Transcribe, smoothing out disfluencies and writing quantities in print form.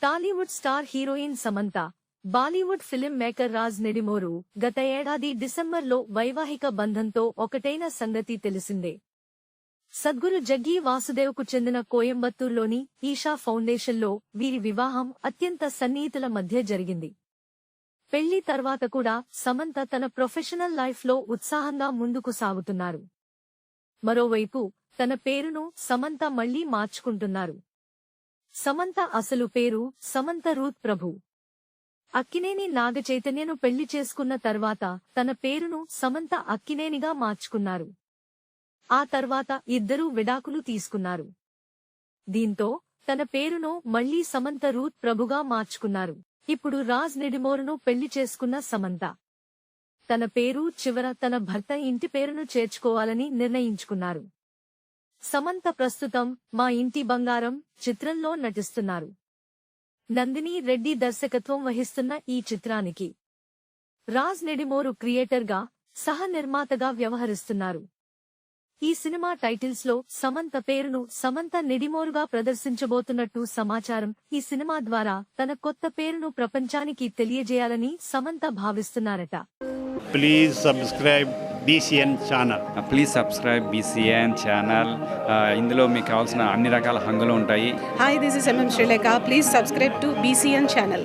Tollywood star heroine Samantha, Bollywood film maker Raj Nidimoru గత ఏడాది డిసెంబర్లో వైవాహిక బంధంతో ఒకటైన సంగతి తెలిసిందే. సద్గురు జగ్గి వాసుదేవ్కు చెందిన కోయంబత్తూర్లోని ఈషా ఫౌండేషన్లో వీరి వివాహం అత్యంత సన్నిహితుల మధ్య జరిగింది. పెళ్లి తర్వాత కూడా సమంత తన ప్రొఫెషనల్ లైఫ్లో ఉత్సాహంగా ముందుకు సాగుతున్నారు. మరోవైపు తన పేరును సమంత మళ్లీ మార్చుకుంటున్నారు. సమంత అసలు పేరు సమంత రూత్ ప్రభు. అక్కినేని నాగచైతన్యను పెళ్లి చేసుకున్న తర్వాత తన పేరును సమంత అక్కినేనిగా మార్చుకున్నారు. ఆ తర్వాత ఇద్దరూ విడాకులు తీసుకున్నారు. దీంతో తన పేరును మళ్లీ సమంత రూత్ ప్రభుగా మార్చుకున్నారు. ఇప్పుడు రాజ్ నెడిమోరును పెళ్లి చేసుకున్న సమంత తన పేరు చివర తన భర్త ఇంటి పేరును చేర్చుకోవాలని నిర్ణయించుకున్నారు. సమంత ప్రస్తుతం మా ఇంటి బంగారం చిత్రంలో నటిస్తున్నారు. నందిని రెడ్డి దర్శకత్వం వహిస్తున్న ఈ చిత్రానికి రాజ్ నెడిమోరు క్రియేటర్గా, సహ నిర్మాతగా వ్యవహరిస్తున్నారు. ఈ సినిమా టైటిల్స్ లో సమంత పేరును సమంత నెడిమోరుగా ప్రదర్శించబోతున్నట్టు సమాచారం. ఈ సినిమా ద్వారా తన కొత్త పేరును ప్రపంచానికి తెలియజేయాలని సమంత భావిస్తున్నారట. Please subscribe BCN channel. Please subscribe BCN channel. ఇందులో మీకు కావాల్సిన అన్ని రకాల హంగులు ఉంటాయి. Hi, this is MM Sri Lanka. Please subscribe to BCN channel.